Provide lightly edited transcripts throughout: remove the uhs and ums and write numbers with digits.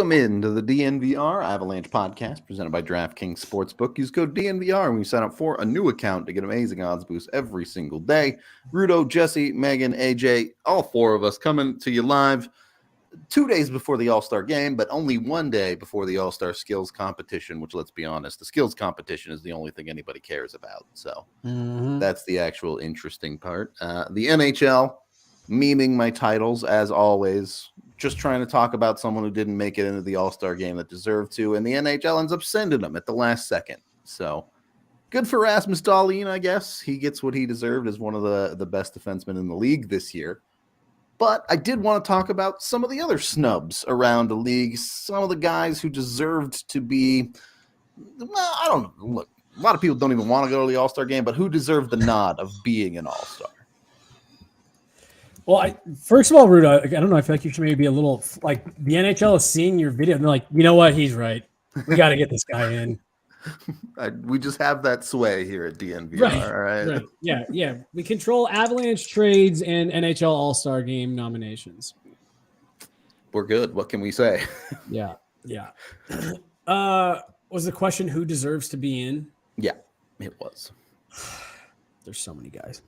Welcome into the DNVR Avalanche Podcast presented by DraftKings Sportsbook. Use code DNVR when you sign up for a new account to get amazing odds boosts every single day. Rudo, Jesse, Megan, AJ, all four of us coming to you live 2 days before the All-Star Game, but only 1 day before the All-Star Skills Competition, which, let's be honest, the Skills Competition is the only thing anybody cares about. So that's the actual interesting part. The NHL, memeing my titles, as always, just trying to talk about someone who didn't make it into the All-Star Game that deserved to, and the NHL ends up sending them at the last second. So good for Rasmus Dahlin, I guess. He gets what he deserved as one of the best defensemen in the league this year. But I did want to talk about some of the other snubs around the league, some of the guys who deserved to be, well, I don't know. Look, a lot of people don't even want to go to the All-Star Game, but who deserved the nod of being an All-Star? Well, first of all, Ruda, I don't know. I feel like you should maybe be a little like the NHL is seeing your video and they're like, you know what? He's right. We got to get this guy in. We just have that sway here at DNVR. Right. Yeah. We control Avalanche trades and NHL All-Star Game nominations. We're good. What can we say? Yeah. Was the question who deserves to be in? Yeah, it was. There's so many guys.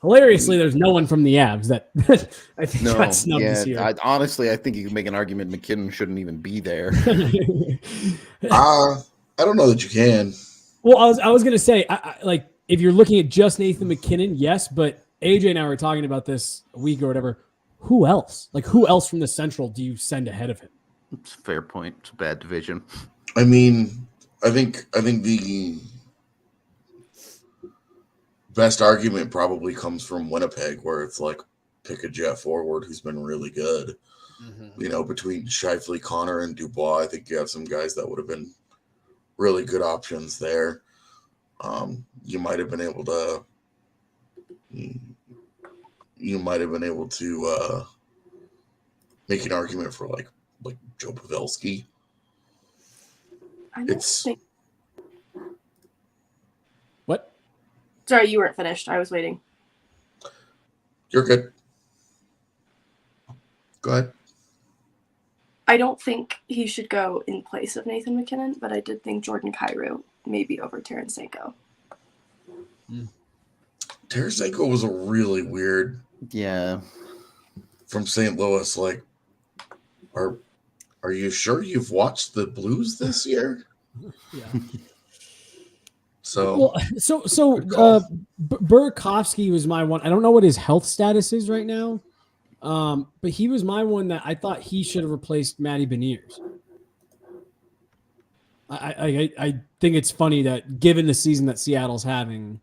Hilariously, there's no one from the Avs that I think got snubbed this year. Honestly, I think you can make an argument McKinnon shouldn't even be there. I don't know that you can. Well, I was going to say, like, if you're looking at just Nathan McKinnon, yes, but AJ and I were talking about this a week or whatever. Who else? Like, who else from the Central do you send ahead of him? It's a fair point. It's a bad division. I mean, I think the best argument probably comes from Winnipeg, where it's like pick a jet forward who's been really good. Mm-hmm. You know, between Scheifele, Connor, and Dubois, I think you have some guys that would have been really good options there. You might have been able to make an argument for like Joe Pavelski. What? Sorry, you weren't finished. I was waiting. You're good. Go ahead. I don't think he should go in place of Nathan McKinnon, but I did think Jordan Kyrou maybe over Tarasenko. Tarasenko was a really weird. Yeah. From St. Louis, like, are you sure you've watched the Blues this year? Yeah. Burakovsky was my one. I don't know what his health status is right now, but he was my one that I thought he should have replaced Matty Beniers. I think it's funny that given the season that Seattle's having,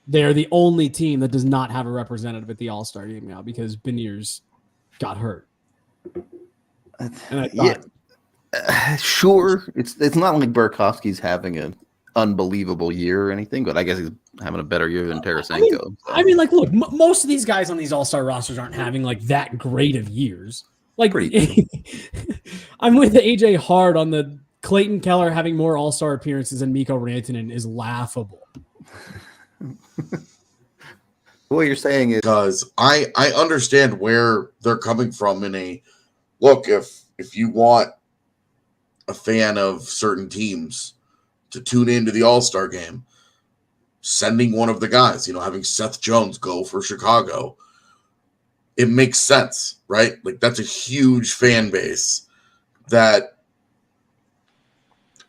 they're the only team that does not have a representative at the All-Star Game now because Beniers got hurt. And I thought, sure, it's not like Burakovsky's having an unbelievable year or anything, but I guess he's having a better year than Tarasenko. I mean, like, look, most of these guys on these All-Star rosters aren't having like that great of years. Like, I'm with AJ hard on the Clayton Keller having more All-Star appearances than Mikko Rantanen is laughable. What you're saying is because I understand where they're coming from in a look. If you want a fan of certain teams to tune into the All-Star Game, sending one of the guys, having Seth Jones go for Chicago, it makes sense, right? Like, that's a huge fan base that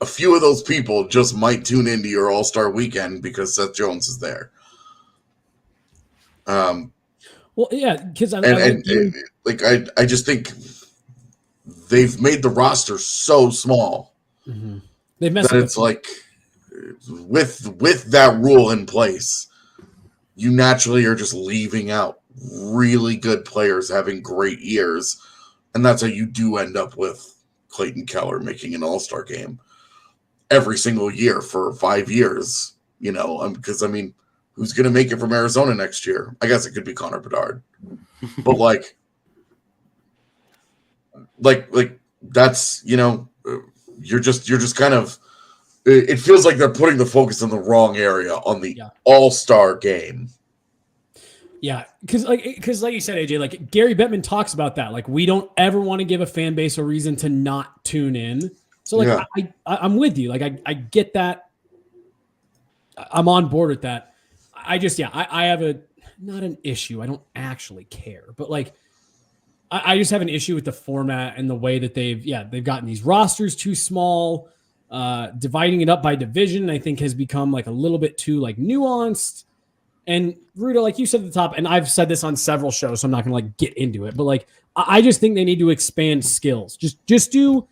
a few of those people just might tune into your All-Star weekend because Seth Jones is there. Well, yeah, because I just think they've made the roster so small. Mm-hmm. They've messed that it's like with that rule in place, you naturally are just leaving out really good players having great years, and that's how you do end up with Clayton Keller making an All-Star Game every single year for 5 years. Because who's going to make it from Arizona next year? I guess it could be Connor Bedard, but like that's you're just kind of. It feels like they're putting the focus in the wrong area on the All-Star Game. Yeah, because like you said, AJ, like Gary Bettman talks about that. Like we don't ever want to give a fan base a reason to not tune in. So like I'm with you. Like I get that. I'm on board with that. I just I have not an issue. I don't actually care, but like I just have an issue with the format and the way that they've gotten these rosters too small. Dividing it up by division, I think, has become like a little bit too like nuanced. And Rudo, like you said at the top, and I've said this on several shows, so I'm not going to like get into it, but like I just think they need to expand skills. Just do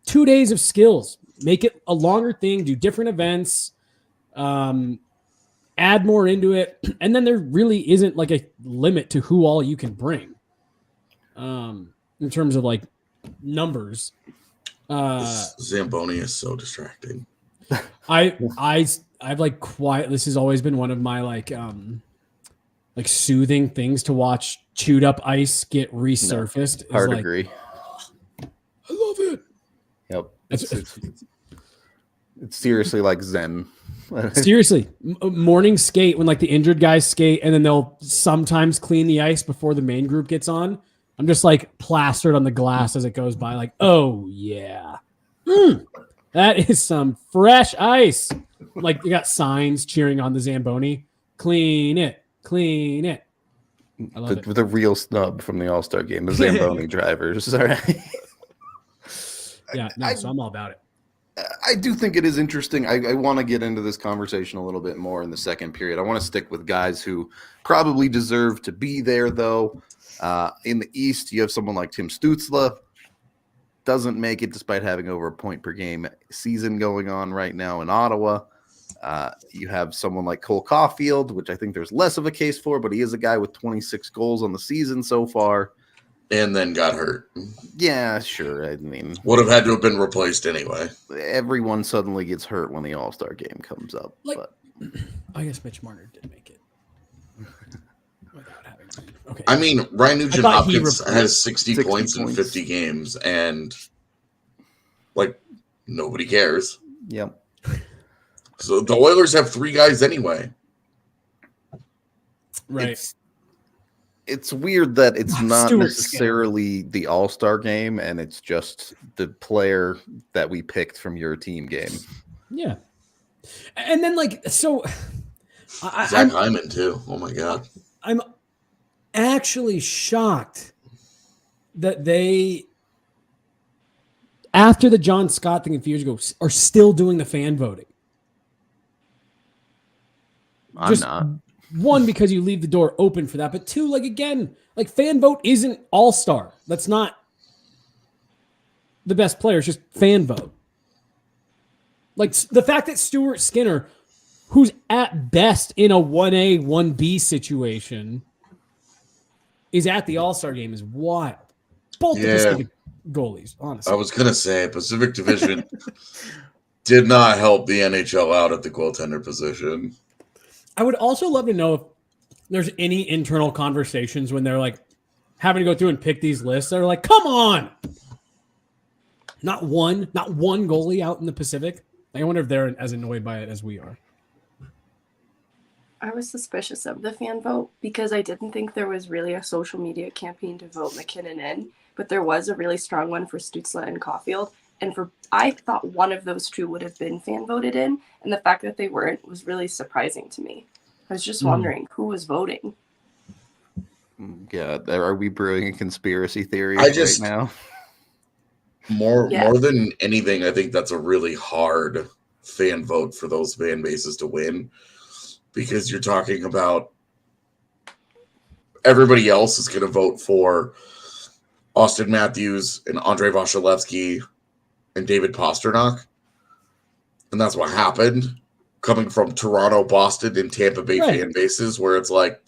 2 days of skills, make it a longer thing, do different events, add more into it, and then there really isn't like a limit to who all you can bring. In terms of like numbers, Zamboni is so distracting. I've like this has always been one of my like soothing things to watch chewed up ice get resurfaced. No, hard like, agree. I love it. Yep. It's seriously like Zen. Seriously, morning skate when like the injured guys skate and then they'll sometimes clean the ice before the main group gets on. I'm just like plastered on the glass as it goes by. Like, oh yeah, that is some fresh ice. Like you got signs cheering on the Zamboni. Clean it, clean it. I love it. With a real snub from the All-Star Game, the Zamboni drivers. All right. Yeah, no, so I'm all about it. I do think it is interesting. I want to get into this conversation a little bit more in the second period. I want to stick with guys who probably deserve to be there, though. In the East, you have someone like Tim Stützle. Doesn't make it despite having over a point per game season going on right now in Ottawa. You have someone like Cole Caufield, which I think there's less of a case for, but he is a guy with 26 goals on the season so far. And then got hurt. Yeah, sure. I mean, would have had to have been replaced anyway. Everyone suddenly gets hurt when the All-Star Game comes up. Like, but I guess Mitch Marner did make it. Without having okay. I mean, Ryan Nugent-Hopkins has 60 points in 50 games, and like nobody cares. Yep. So the Oilers have 3 guys anyway. Right. It's weird that it's not Stuart necessarily the All-Star Game, and it's just the player that we picked from your team game. Yeah. And then, like, so... Zach Hyman, too. Oh, my God. I'm actually shocked that they, after the John Scott thing a few years ago, are still doing the fan voting. I'm not. One, because you leave the door open for that. But two, like, again, like fan vote isn't all-star. That's not the best player. It's just fan vote. Like the fact that Stuart Skinner, who's at best in a 1A, 1B situation, is at the All-Star game is wild. Both the Pacific goalies, honestly. I was going to say Pacific Division did not help the NHL out at the goaltender position. I would also love to know if there's any internal conversations when they're like having to go through and pick these lists. They're like, come on. Not one goalie out in the Pacific. I wonder if they're as annoyed by it as we are. I was suspicious of the fan vote because I didn't think there was really a social media campaign to vote McKinnon in, but there was a really strong one for Stützle and Caufield. And I thought one of those two would have been fan voted in, and the fact that they weren't was really surprising to me. I was just wondering who was voting. Yeah, are we brewing a conspiracy theory right now? More than anything, I think that's a really hard fan vote for those fan bases to win, because you're talking about everybody else is going to vote for Austin Matthews and Andrei Vasilevsky and David Pastrnak. And that's what happened coming from Toronto, Boston, and Tampa Bay fan bases, where it's like,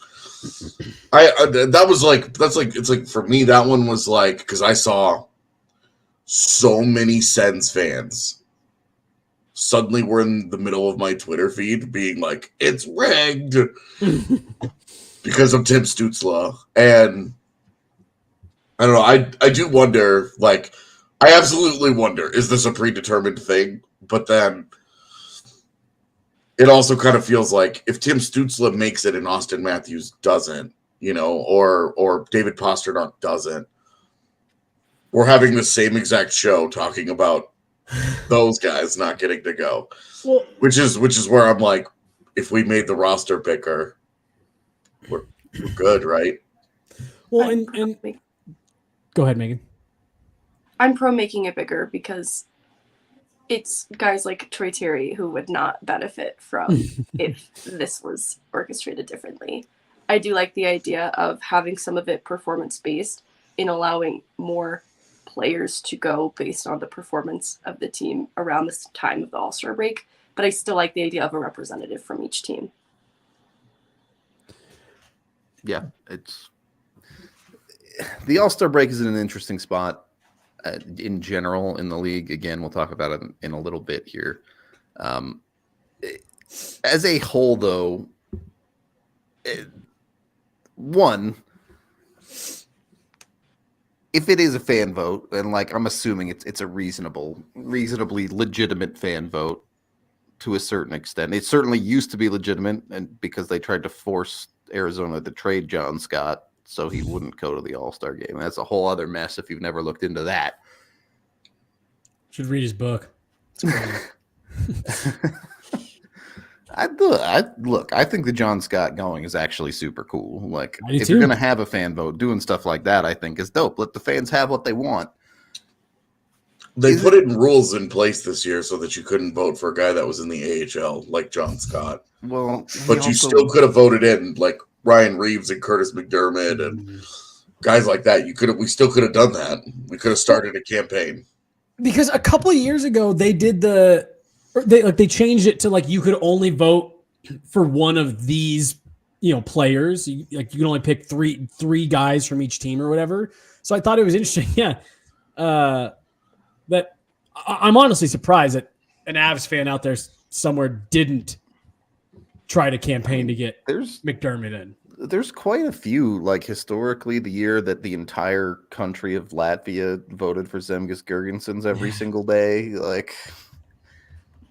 it's like for me, that one was like, because I saw so many Sens fans suddenly were in the middle of my Twitter feed being like, it's rigged because of Tim Stützle. And I don't know, I do wonder, like, I absolutely wonder, is this a predetermined thing? But then it also kind of feels like if Tim Stützle makes it and Austin Matthews doesn't, or David Pastrnak doesn't, we're having the same exact show talking about those guys not getting to go. Well, which is where I'm like, if we made the roster bigger, we're good, right? well, and go ahead, Megan. I'm pro making it bigger because it's guys like Troy Terry who would not benefit from if this was orchestrated differently. I do like the idea of having some of it performance-based in allowing more players to go based on the performance of the team around this time of the All-Star break, but I still like the idea of a representative from each team. Yeah, it's the All-Star break is in an interesting spot in general in the league. Again, we'll talk about it in a little bit here. As a whole, though, one, if it is a fan vote, and like I'm assuming it's a reasonably legitimate fan vote to a certain extent. It certainly used to be legitimate, and because they tried to force Arizona to trade John Scott so he wouldn't go to the All-Star game. That's a whole other mess if you've never looked into that. Should read his book. I think the John Scott going is actually super cool. Like, if too. you're going to have a fan vote, doing stuff like that, I think is dope. Let the fans have what they want. They put it in rules in place this year so that you couldn't vote for a guy that was in the AHL, like John Scott. Well, But you still could have voted in, like Ryan Reeves and Curtis McDermott and guys like that. We still could have done that. We could have started a campaign. Because a couple of years ago they did they changed it to like you could only vote for one of these players. You can only pick three guys from each team or whatever. So I thought it was interesting. Yeah, that I'm honestly surprised that an Avs fan out there somewhere didn't try to campaign to get McDermott in. There's quite a few, like historically, the year that the entire country of Latvia voted for Zemgus Girgensons every single day. Like,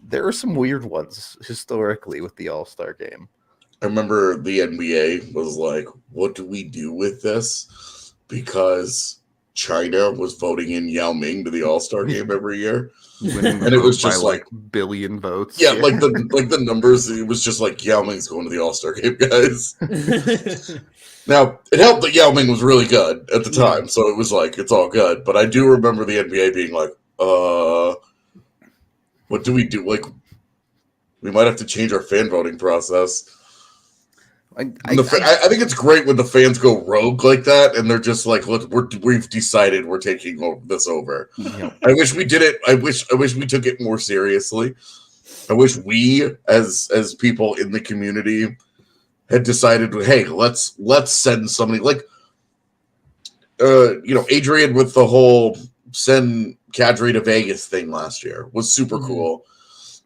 there are some weird ones historically with the All-Star game. I remember the NBA was like, what do we do with this? Because China was voting in Yao Ming to the All-Star game every year. And it was just like billion votes. Yeah, like the numbers, it was just like Yao Ming's going to the All-Star game, guys. Now, it helped that Yao Ming was really good at the time, so it was like, it's all good. But I do remember the NBA being like, what do we do? Like, we might have to change our fan voting process. I think it's great when the fans go rogue like that, and they're just like, "Look, we've decided we're taking this over." Yeah. I wish we did it. I wish we took it more seriously. I wish we, as people in the community, had decided, "Hey, let's send somebody like, Adrian with the whole send Kadri to Vegas thing last year was super cool."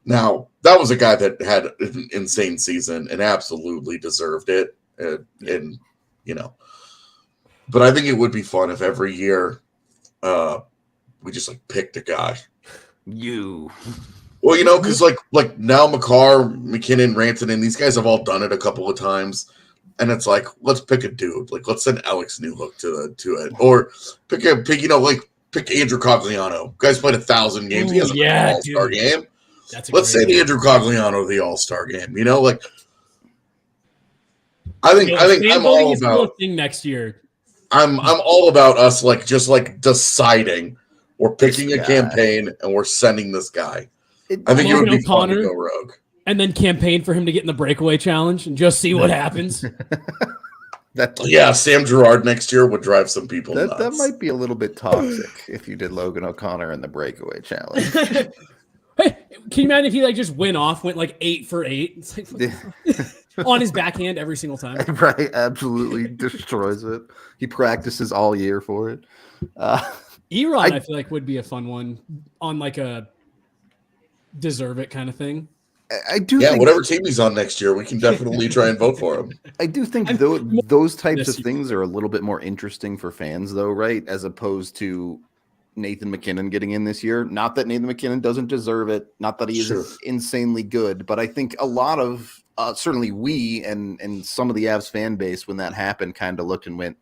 Now, that was a guy that had an insane season and absolutely deserved it. And but I think it would be fun if every year we just like picked a guy. Well, because like now McCarr, McKinnon, Rantanen, these guys have all done it a couple of times. And it's like, let's pick a dude. Like, let's send Alex Newhook to it. Or pick Andrew Cogliano. Guy's played 1,000 games. He hasn't been an All-Star game. Let's send Andrew Cogliano to the All-Star game. I think I'm all about thing next year. I'm all about us just deciding we're picking a campaign and we're sending this guy. I think it would be fun to go rogue. And then campaign for him to get in the breakaway challenge and just see what happens. Sam Girard next year would drive some people nuts. That might be a little bit toxic if you did Logan O'Connor in the breakaway challenge. Hey, can you imagine if he just went 8 for 8? It's like on his backhand every single time. Right, absolutely destroys it. He practices all year for it. Eron, I feel like would be a fun one on a deserve it kind of thing. I do. Yeah, whatever team he's on next year, we can definitely try and vote for him. I do think those types of things are a little bit more interesting for fans, though, right? As opposed to Nathan MacKinnon getting in this year. Not that Nathan MacKinnon doesn't deserve it. Not that he is insanely good, but I think a lot of certainly we and some of the Avs fan base when that happened kind of looked and went,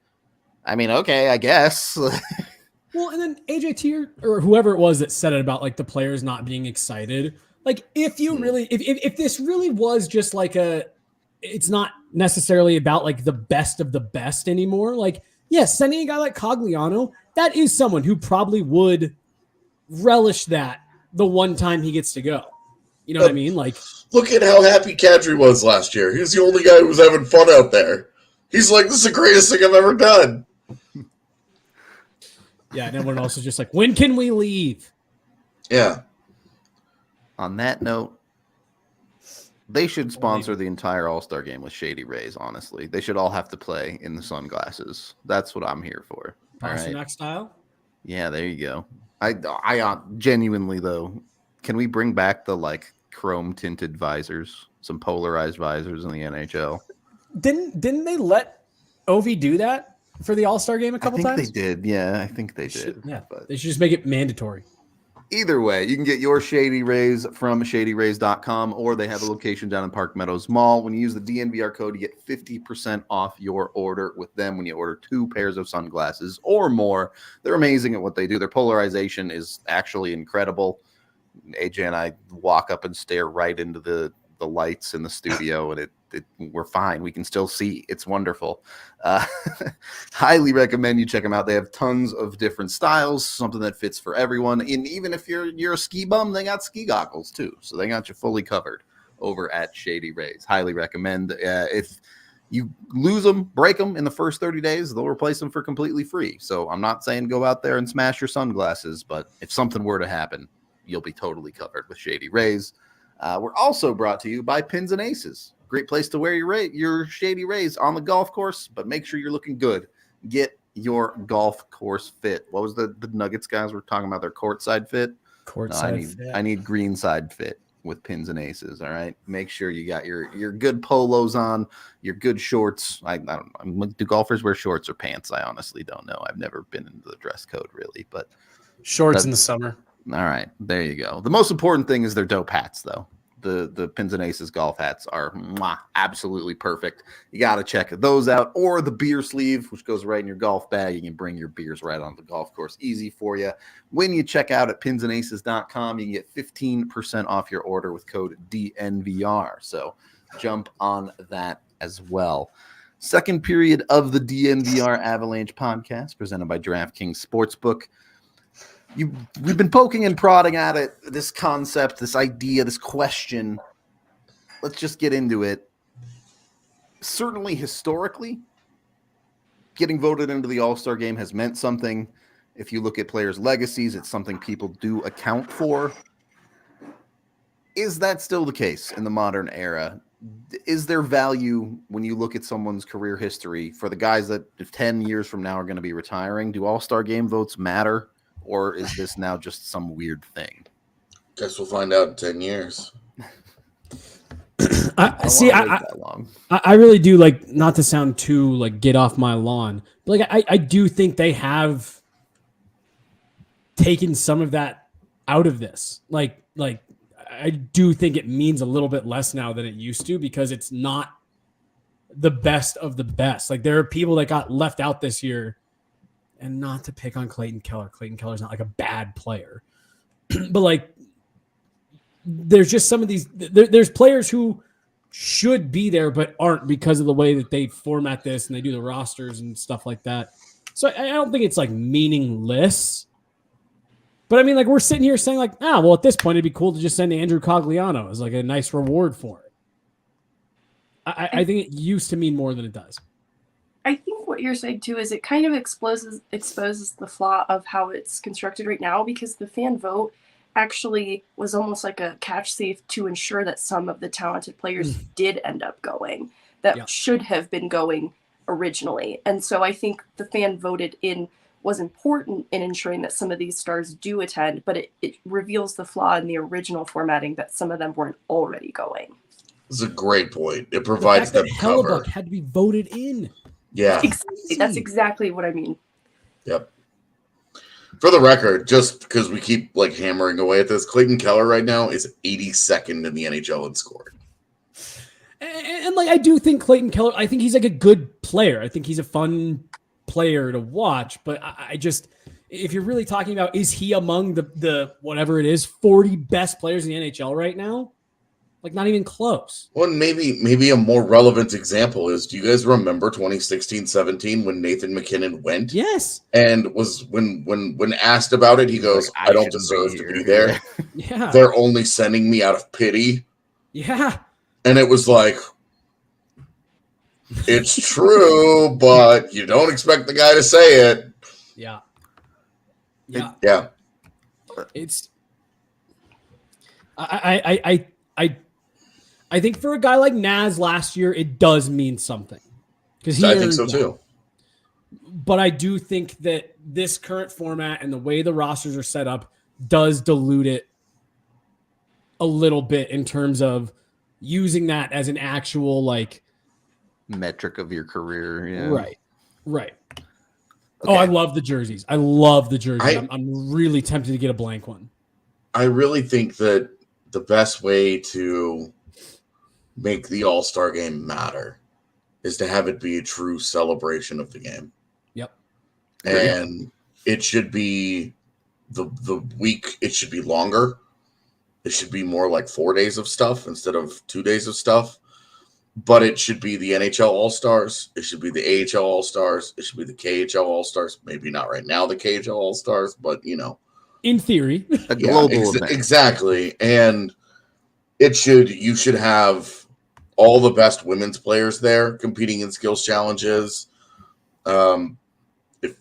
I mean, okay, I guess. Well, and then AJ Tier or whoever it was that said it about like the players not being excited. Like if you really, if this really was just like it's not necessarily about like the best of the best anymore. Like, yes, sending a guy like Cogliano, that is someone who probably would relish that the one time he gets to go. You know what I mean? Like, look at how happy Kadri was last year. He was the only guy who was having fun out there. He's like, this is the greatest thing I've ever done. Yeah, and everyone else is just like, when can we leave? Yeah. On that note, they should sponsor the entire All-Star game with Shady Rays, honestly. They should all have to play in the sunglasses. That's what I'm here for. Pasternak right? style? Yeah, there you go. I genuinely, though, can we bring back the, like, chrome-tinted visors? Some polarized visors in the NHL? Didn't they let Ovi do that for the All-Star game a couple times? I think they did. Yeah, I think they did. But they should just make it mandatory. Either way, you can get your Shady Rays from shadyrays.com, or they have a location down in Park Meadows Mall. When you use the DNVR code, you get 50% off your order with them when you order 2 pairs of sunglasses or more. They're amazing at what they do. Their polarization is actually incredible. AJ and I walk up and stare right into the lights in the studio, and we're fine. We can still see. It's wonderful. Highly recommend you check them out. They have tons of different styles, something that fits for everyone. And even if you're a ski bum, they got ski goggles too. So they got you fully covered over at Shady Rays. Highly recommend. If you lose them, break them in the first 30 days, they'll replace them for completely free. So I'm not saying go out there and smash your sunglasses, but if something were to happen, you'll be totally covered with Shady Rays. We're also brought to you by Pins and Aces. Great place to wear your Shady Rays on the golf course, but make sure you're looking good. Get your golf course fit. What was the Nuggets guys were talking about, their courtside fit? I need greenside fit with Pins and Aces, all right? Make sure you got your good polos on, your good shorts. I don't know. Do golfers wear shorts or pants? I honestly don't know. I've never been into the dress code really, but shorts in the summer. All right, there you go. The most important thing is their dope hats, though. The Pins and Aces golf hats are absolutely perfect. You got to check those out. Or the beer sleeve, which goes right in your golf bag. You can bring your beers right on the golf course. Easy for you. When you check out at pinsandaces.com, you can get 15% off your order with code DNVR. So jump on that as well. Second period of the DNVR Avalanche podcast presented by DraftKings Sportsbook. We've been poking and prodding at it, this concept, this idea, this question. Let's just get into it. Certainly historically, getting voted into the All-Star game has meant something. If you look at players' legacies, it's something people do account for. Is that still the case in the modern era? Is there value when you look at someone's career history for the guys that 10 years from now are going to be retiring? Do All-Star game votes matter? Or is this now just some weird thing? Guess we'll find out in 10 years. I really do, like, not to sound too like get off my lawn, but like I do think they have taken some of that out of this. Like I do think it means a little bit less now than it used to, because it's not the best of the best. Like, there are people that got left out this year. And not to pick on Clayton Keller. Clayton Keller's not like a bad player. But like, there's just some of these, there's players who should be there but aren't because of the way that they format this and they do the rosters and stuff like that. So I don't think it's like meaningless. But I mean, like, we're sitting here saying like, well, at this point it'd be cool to just send Andrew Cogliano as like a nice reward for it. I think it used to mean more than it does. I think what you're saying too is it kind of exposes the flaw of how it's constructed right now, because the fan vote actually was almost like a catch safe to ensure that some of the talented players did end up going that should have been going originally. And so I think the fan voted in was important in ensuring that some of these stars do attend, but it reveals the flaw in the original formatting that some of them weren't already going. This is a great point. It provides them cover. Hellebuck had to be voted in. Yeah. Exactly. That's exactly what I mean. Yep. For the record, just because we keep like hammering away at this, Clayton Keller right now is 82nd in the NHL in scoring. And like I do think Clayton Keller, I think he's like a good player. I think he's a fun player to watch. But I just, if you're really talking about, is he among the whatever it is, 40 best players in the NHL right now? Like not even close. Well, maybe a more relevant example is, do you guys remember 2016-17 when Nathan McKinnon went? Yes. And was when asked about it, he goes, like, I don't shouldn't deserve be to here." be there. Yeah. They're only sending me out of pity. Yeah. And it was like, it's true, but you don't expect the guy to say it. Yeah. Yeah. Yeah. It's I think for a guy like Naz last year, it does mean something. Because I think so too. But I do think that this current format and the way the rosters are set up does dilute it a little bit in terms of using that as an actual like Metric of your career. Yeah. Right. Okay. Oh, I love the jerseys. I love the jerseys. I- I'm really tempted to get a blank one. I really think that the best way to make the All-Star game matter is to have it be a true celebration of the game. Yep. And it should be the week, it should be longer. It should be more like 4 days of stuff instead of 2 days of stuff. But it should be the NHL All-Stars. It should be the AHL All-Stars. It should be the KHL All-Stars. Maybe not right now the KHL All-Stars, but you know. In theory. A global event. Exactly. And you should have all the best women's players there competing in skills challenges. If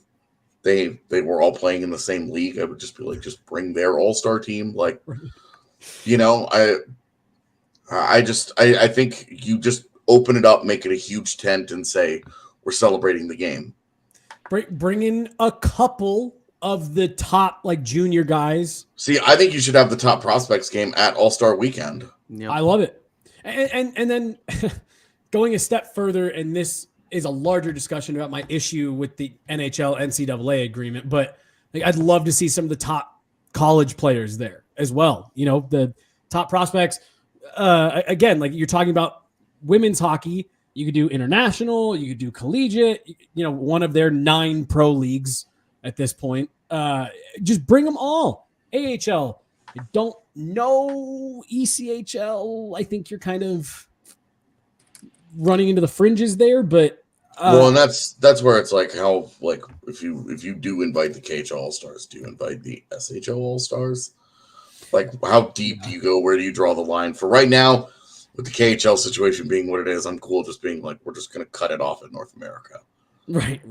they were all playing in the same league, I would just be like, just bring their all-star team. Like, you know, I think you just open it up, make it a huge tent and say, we're celebrating the game. Bring in a couple of the top like junior guys. See, I think you should have the top prospects game at All-Star Weekend. Yep. I love it. And then going a step further, and this is a larger discussion about my issue with the NHL NCAA agreement, but like I'd love to see some of the top college players there as well. You know, the top prospects. Again, like you're talking about women's hockey, you could do international, you could do collegiate. You know, one of their 9 pro leagues at this point. Just bring them all. AHL. I don't know ECHL. I think you're kind of running into the fringes there, but well, and that's where it's like how like if you do invite the KHL All-Stars, do you invite the SHL All-Stars? Like how deep do you go? Where do you draw the line? For right now, with the KHL situation being what it is, I'm cool just being like, we're just gonna cut it off in North America. Right.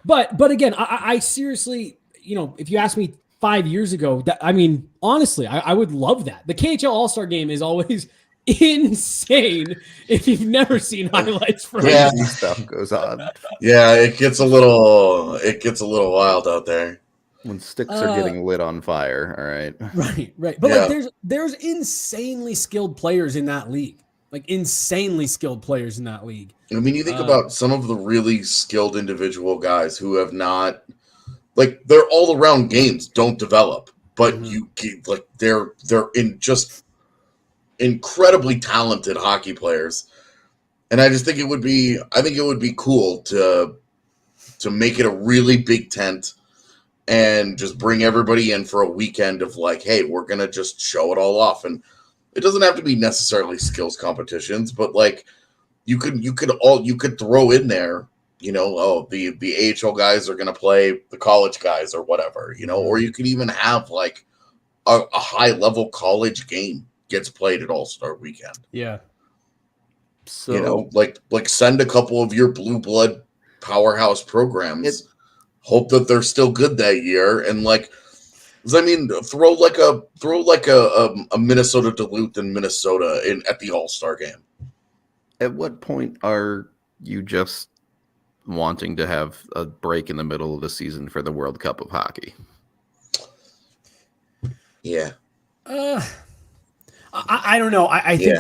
But again, I seriously, you know, if you ask me 5 years ago, I mean, honestly, I would love that. The KHL All-Star Game is always insane if you've never seen highlights from Yeah. it. Stuff goes on Yeah, it gets a little wild out there. when sticks are getting lit on fire. All right. Right. But Yeah. like there's insanely skilled players in that league. Like insanely skilled players in that league. I mean, you think about some of the really skilled individual guys who have not, like, their all-around games don't develop, but you get, like, they're in just incredibly talented hockey players, and I just think it would be cool to make it a really big tent and just bring everybody in for a weekend of like, hey, we're gonna just show it all off, and it doesn't have to be necessarily skills competitions, but like you could throw in there, you know, oh, the AHL guys are going to play the college guys or whatever, you know, or you could even have like a high level college game gets played at All-Star Weekend. Yeah. So You know, like send a couple of your blue blood powerhouse programs, hope that they're still good that year, and like, I mean, throw like a Minnesota Duluth in Minnesota at the All-Star game. at what point are you just wanting to have a break in the middle of the season for the World Cup of hockey? Yeah. I don't know. I think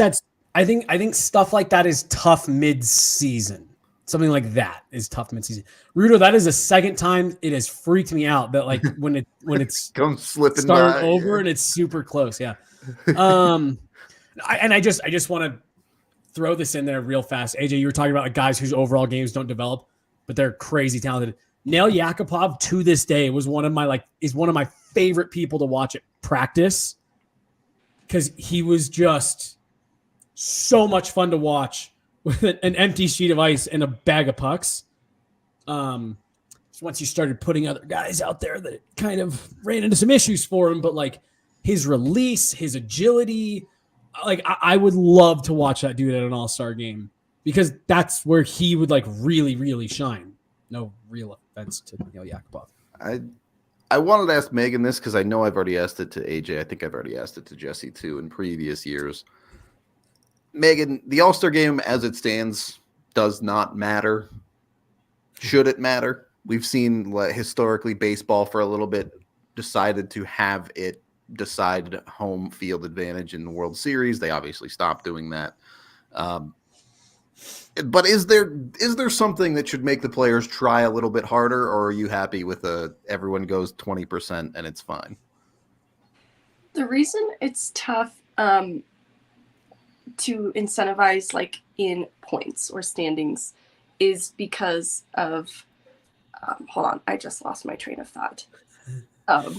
I think stuff like that is tough mid-season. Something like that is tough midseason. Rudo, that is the second time it has freaked me out that like when it's Come slipping started by, over yeah. and it's super close. Yeah. I just want to throw this in there real fast. AJ, you were talking about like guys whose overall games don't develop, but they're crazy talented. Nail Yakupov to this day is one of my favorite people to watch at practice because he was just so much fun to watch with an empty sheet of ice and a bag of pucks. So once you started putting other guys out there that kind of ran into some issues for him, but like his release, his agility, like I would love to watch that dude at an All-Star game because that's where he would like really, really shine. No real offense to Nail Yakupov. I wanted to ask Megan this because I know I've already asked it to AJ. I think I've already asked it to Jesse too in previous years. Megan, the All-Star game as it stands does not matter. Should it matter? We've seen historically baseball for a little bit decided to have it decide home field advantage in the World Series. They obviously stopped doing that. But is there something that should make the players try a little bit harder, or are you happy with everyone goes 20% and it's fine? The reason it's tough to incentivize like in points or standings is because of hold on, I just lost my train of thought. Oh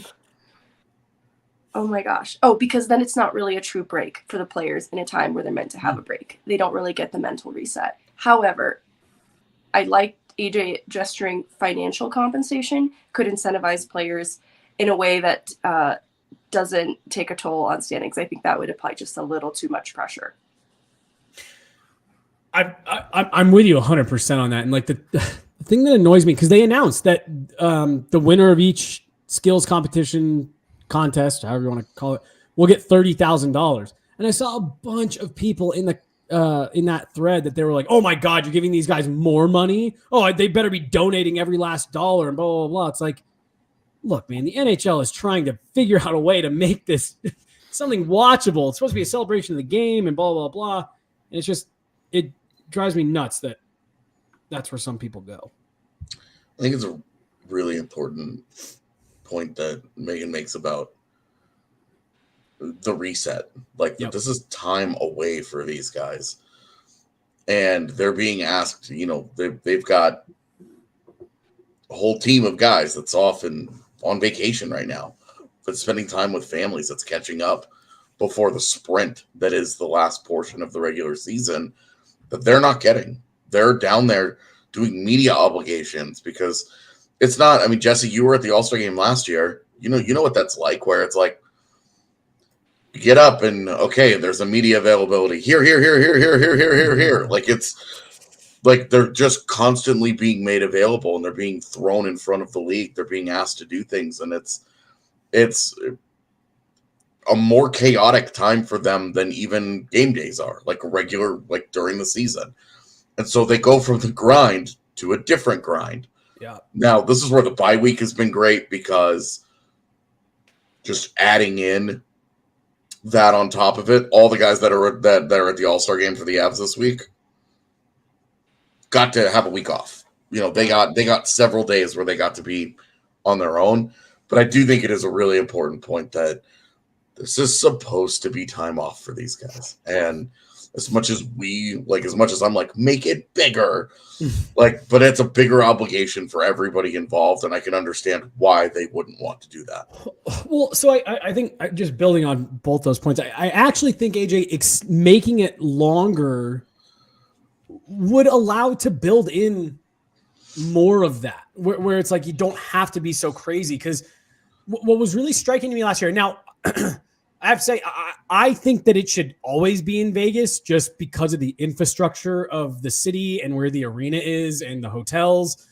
my gosh. Oh, because then it's not really a true break for the players in a time where they're meant to have a break. They don't really get the mental reset. However, I like AJ gesturing financial compensation could incentivize players in a way that doesn't take a toll on standings. I think that would apply just a little too much pressure. I'm with you 100% on that. And like the thing that annoys me, because they announced that the winner of each skills competition contest, however you want to call it, will get $30,000. And I saw a bunch of people in that thread that they were like, "Oh my God, you're giving these guys more money? Oh, they better be donating every last dollar," and blah blah blah. It's like, look, man, the NHL is trying to figure out a way to make this something watchable. It's supposed to be a celebration of the game and blah blah blah. And it's just it drives me nuts that that's where some people go. I think it's a really important point that Megan makes about the reset. Like, This is time away for these guys. And they're being asked, they've got a whole team of guys that's off and on vacation right now, that's spending time with families, that's catching up before the sprint that is the last portion of the regular season that they're not getting. They're down there doing media obligations because it's not, I mean, Jesse, you were at the All-Star game last year. You know what that's like, where it's like, you get up and, okay, there's a media availability here. Like, it's like they're just constantly being made available and they're being thrown in front of the league. They're being asked to do things. And it's a more chaotic time for them than even game days are, like regular, like during the season. And so they go from the grind to a different grind. Yeah. Now, this is where the bye week has been great because just adding in that on top of it, all the guys that are at the All-Star game for the Avs this week got to have a week off. They got several days where they got to be on their own. But I do think it is a really important point that this is supposed to be time off for these guys. And as much as I'm like, make it bigger, but it's a bigger obligation for everybody involved. And I can understand why they wouldn't want to do that. Well, so I think just building on both those points, I actually think AJ making it longer would allow to build in more of that where it's like, you don't have to be so crazy. Cause what was really striking to me last year, now I have to say, I think that it should always be in Vegas just because of the infrastructure of the city and where the arena is and the hotels,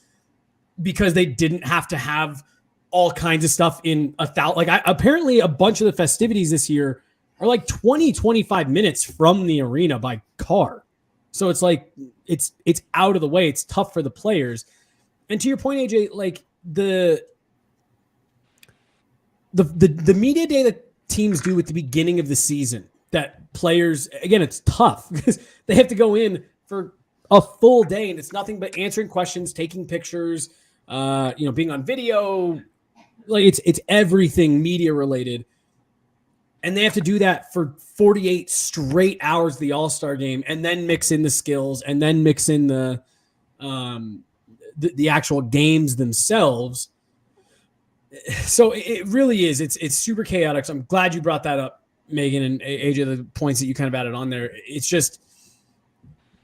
because they didn't have to have all kinds of stuff in apparently a bunch of the festivities this year are like 20-25 minutes from the arena by car. So it's like, it's out of the way. It's tough for the players. And to your point, AJ, like the media day that teams do at the beginning of the season, that players, again, it's tough because they have to go in for a full day, and it's nothing but answering questions, taking pictures, being on video. Like it's everything media related. And they have to do that for 48 straight hours of the All-Star game, and then mix in the skills, and then mix in the actual games themselves. So it really is. It's super chaotic. So I'm glad you brought that up, Megan and AJ, the points that you kind of added on there. It's just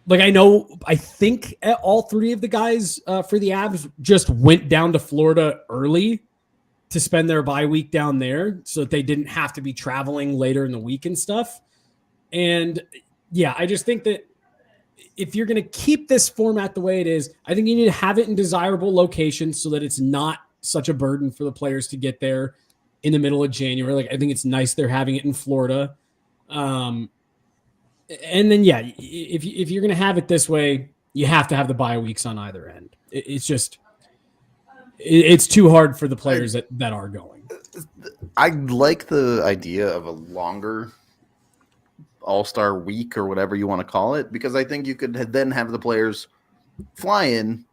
like, I think all three of the guys for the Avs just went down to Florida early to spend their bye week down there so that they didn't have to be traveling later in the week and stuff. And yeah, I just think that if you're going to keep this format the way it is, I think you need to have it in desirable locations so that it's not such a burden for the players to get there in the middle of January. Like, I think it's nice they're having it in Florida. And then, yeah, if you're going to have it this way, you have to have the bye weeks on either end. It's just, it's too hard for the players that are going. I like the idea of a longer All-Star week or whatever you want to call it, because I think you could then have the players fly in.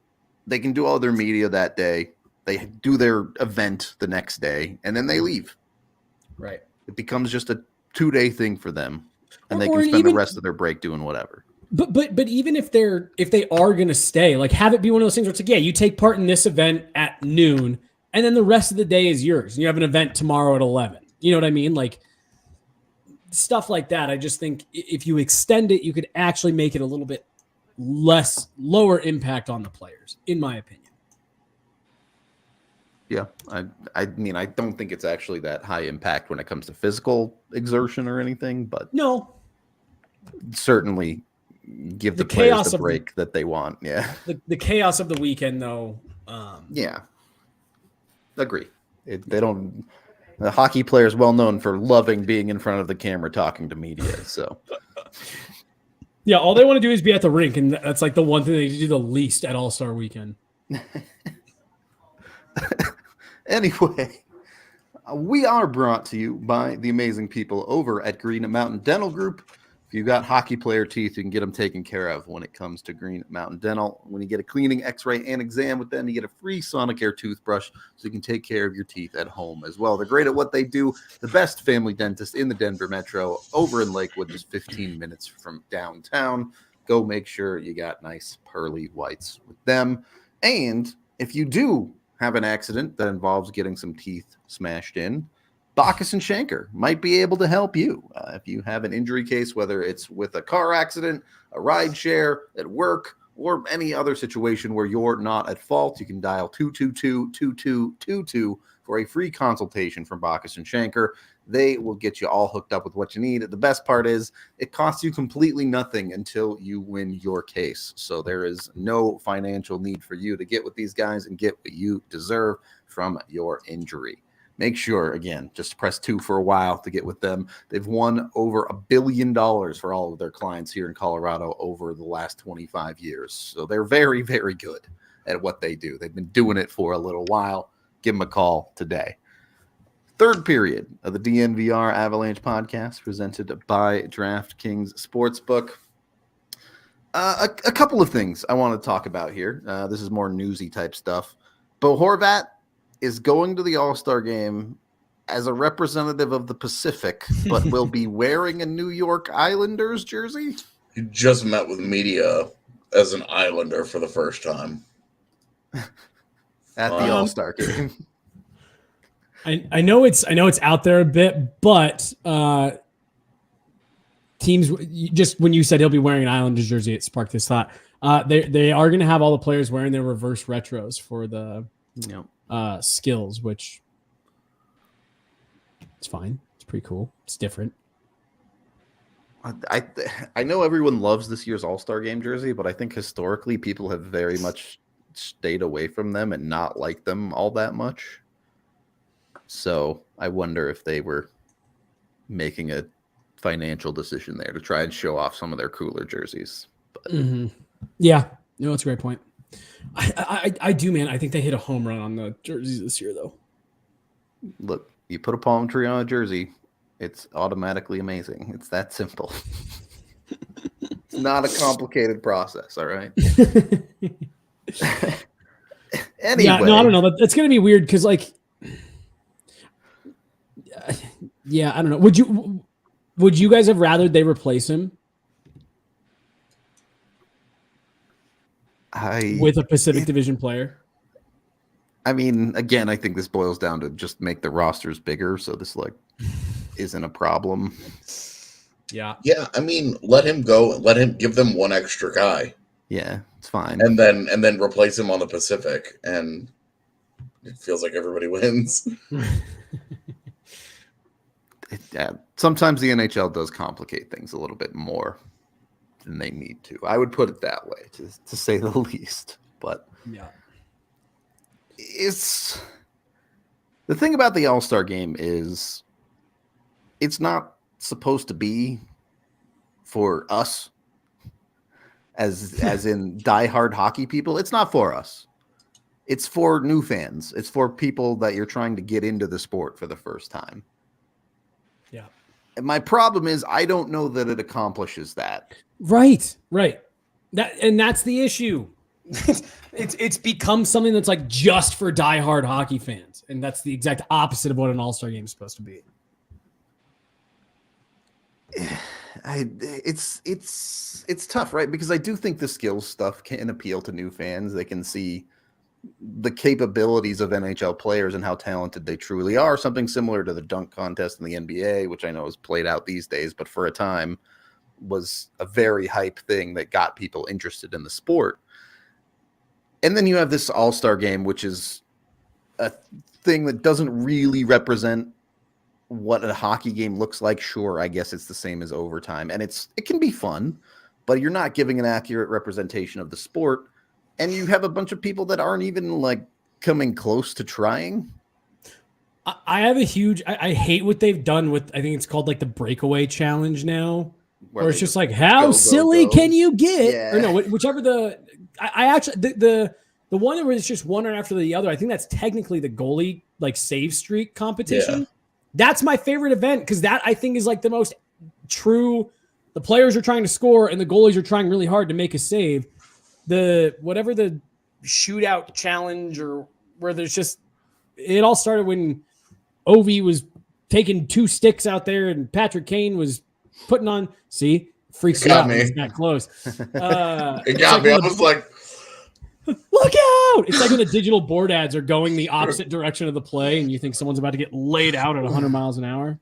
They can do all their media that day. They do their event the next day, and then they leave. Right. It becomes just a 2-day thing for them, and they Or can spend even, the rest of their break doing whatever. But even if they are going to stay, like, have it be one of those things where it's like, yeah, you take part in this event at noon, and then the rest of the day is yours, and you have an event tomorrow at 11. You know what I mean? Like, stuff like that. I just think if you extend it, you could actually make it a little bit lower impact on the players, in my opinion. Yeah, I mean, I don't think it's actually that high impact when it comes to physical exertion or anything, but no, certainly give the players the break that they want. Yeah, the chaos of the weekend, though. Yeah, agree. The hockey player is well known for loving being in front of the camera talking to media. So, yeah, all they want to do is be at the rink, and that's like the one thing they do the least at All-Star Weekend. Anyway, we are brought to you by the amazing people over at Green Mountain Dental Group. If you've got hockey player teeth, you can get them taken care of when it comes to Green Mountain Dental. When you get a cleaning, x-ray, and exam with them, you get a free Sonicare toothbrush so you can take care of your teeth at home as well. They're great at what they do. The best family dentist in the Denver metro, over in Lakewood, just 15 minutes from downtown. Go make sure you got nice pearly whites with them. And if you do have an accident that involves getting some teeth smashed in, Bacchus and Schenker might be able to help you. If you have an injury case, whether it's with a car accident, a ride share, at work, or any other situation where you're not at fault, you can dial 222-2222 for a free consultation from Bacchus and Schenker. They will get you all hooked up with what you need. The best part is it costs you completely nothing until you win your case. So there is no financial need for you to get with these guys and get what you deserve from your injury. Make sure, again, just press 2 for a while to get with them. They've won over $1 billion for all of their clients here in Colorado over the last 25 years. So they're very, very good at what they do. They've been doing it for a little while. Give them a call today. Third period of the DNVR Avalanche Podcast, presented by DraftKings Sportsbook. A couple of things I want to talk about here. This is more newsy type stuff. Bo Horvat is going to the All-Star Game as a representative of the Pacific, but will be wearing a New York Islanders jersey. He just met with media as an Islander for the first time at the All-Star Game. I know it's out there a bit, but teams, just when you said he'll be wearing an Islanders jersey, it sparked this thought. They are going to have all the players wearing their reverse retros for the skills, which it's fine. It's pretty cool. It's different. I know everyone loves this year's All-Star Game jersey, but I think historically people have very much stayed away from them and not liked them all that much. So I wonder if they were making a financial decision there to try and show off some of their cooler jerseys. But yeah, no, that's a great point. I do, man. I think they hit a home run on the jerseys this year, though. Look, you put a palm tree on a jersey, it's automatically amazing. It's that simple. It's not a complicated process, all right? Anyway. Yeah, no, I don't know. That's going to be weird because, like, yeah, I don't know. Would you guys have rather they replace him with a Pacific Division player? I mean, again, I think this boils down to just make the rosters bigger, so this like isn't a problem. Yeah. Yeah, I mean, let him go. Let him give them one extra guy. Yeah, it's fine. And then replace him on the Pacific, and it feels like everybody wins. Sometimes the NHL does complicate things a little bit more than they need to. I would put it that way, to say the least. But yeah, it's the thing about the All-Star Game is it's not supposed to be for us as in diehard hockey people. It's not for us. It's for new fans. It's for people that you're trying to get into the sport for the first time. Yeah. And my problem is I don't know that it accomplishes that. Right. That's the issue. It's become something that's like just for diehard hockey fans, and that's the exact opposite of what an All-Star Game is supposed to be. It's tough, right? Because I do think the skills stuff can appeal to new fans. They can see the capabilities of NHL players and how talented they truly are. Something similar to the dunk contest in the NBA, which I know is played out these days, but for a time was a very hype thing that got people interested in the sport. And then you have this All-Star Game, which is a thing that doesn't really represent what a hockey game looks like. Sure, I guess it's the same as overtime, and it can be fun, but you're not giving an accurate representation of the sport. And you have a bunch of people that aren't even like coming close to trying. I have a huge, I hate what they've done with, I think it's called like the breakaway challenge now, where it's just like, how silly can you get? Yeah. Or no, whichever I actually, the one where it's just one right after the other, I think that's technically the goalie like save streak competition. Yeah. That's my favorite event because that I think is like the most true. The players are trying to score and the goalies are trying really hard to make a save. Whatever the shootout challenge or where there's just, it all started when Ovi was taking two sticks out there and Patrick Kane was putting on, freaks you out. It's that close. It got me. I was like, look out. It's like when the digital board ads are going the opposite direction of the play and you think someone's about to get laid out at 100 miles an hour.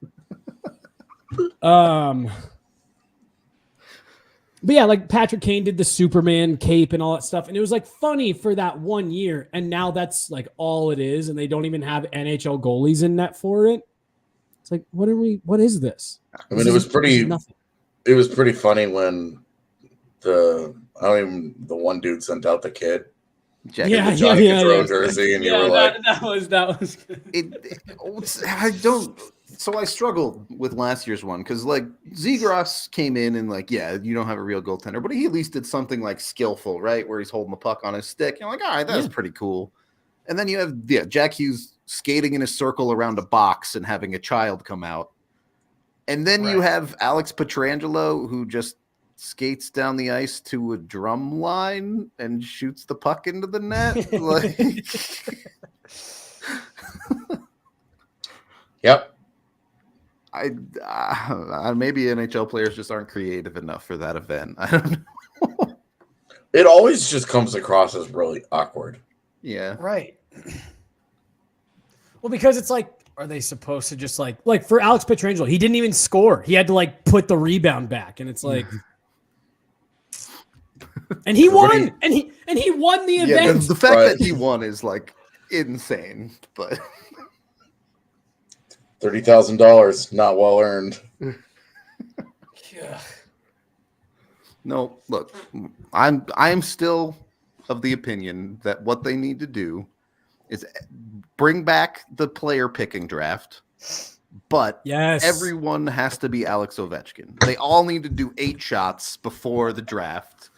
But yeah, like Patrick Kane did the Superman cape and all that stuff. And it was like funny for that 1 year. And now that's like all it is. And they don't even have NHL goalies in net for it. It's like, what is this? I mean, it was pretty funny when the one dude sent out the kid. Johnny Gaudreau jersey. And you were like, that was good. So I struggled with last year's one because like Zegras came in and like, yeah, you don't have a real goaltender, but he at least did something like skillful, right? Where he's holding the puck on his stick. You're like, all right, that's pretty cool. And then you have Jack Hughes skating in a circle around a box and having a child come out. And then you have Alex Pietrangelo who just skates down the ice to a drum line and shoots the puck into the net. Like, yep. Maybe NHL players just aren't creative enough for that event. I don't know. It always just comes across as really awkward. Yeah. Right. Well, because it's like, are they supposed to just like for Alex Pietrangelo, he didn't even score. He had to like put the rebound back, and it's like, and he won, and he won the event. The fact that he won is like insane, but. $30,000, not well earned. Yeah. No, look, I'm still of the opinion that what they need to do is bring back the player picking draft, but everyone has to be Alex Ovechkin. They all need to do 8 shots before the draft.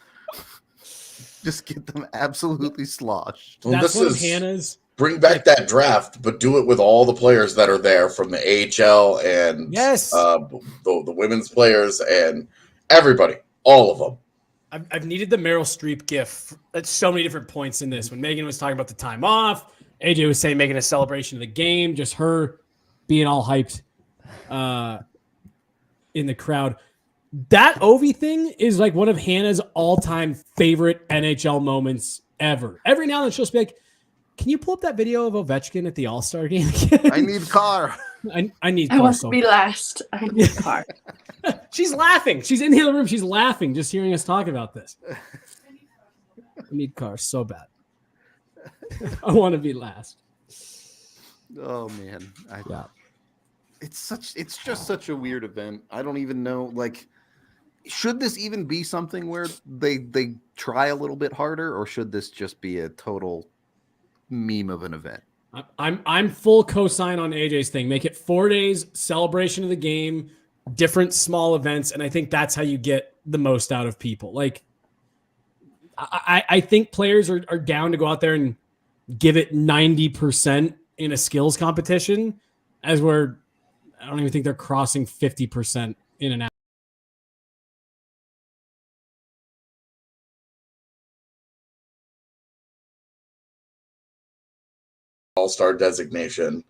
Just get them absolutely sloshed. Well, that's one of Hannah's. Bring back that draft, but do it with all the players that are there from the AHL and the women's players and everybody, all of them. I've needed the Meryl Streep gif at so many different points in this. When Megan was talking about the time off, AJ was saying making a celebration of the game, just her being all hyped in the crowd. That Ovi thing is like one of Hannah's all-time favorite NHL moments ever. Every now and then she'll just be like, can you pull up that video of Ovechkin at the All-Star game again? I need car. I need I car want so to be last. I need a car. She's laughing. She's in the other room. She's laughing just hearing us talk about this. I need cars so bad. I want to be last. Oh man. Yeah. It's just such a weird event. I don't even know, like, should this even be something where they try a little bit harder, or should this just be a total meme of an event? I'm full cosign on AJ's thing. Make it 4 days, celebration of the game, different small events, and I think that's how you get the most out of people. Like, I think players are down to go out there and give it 90% in a skills competition, as we're, I don't even think they're crossing 50% in an hour. All-Star designation.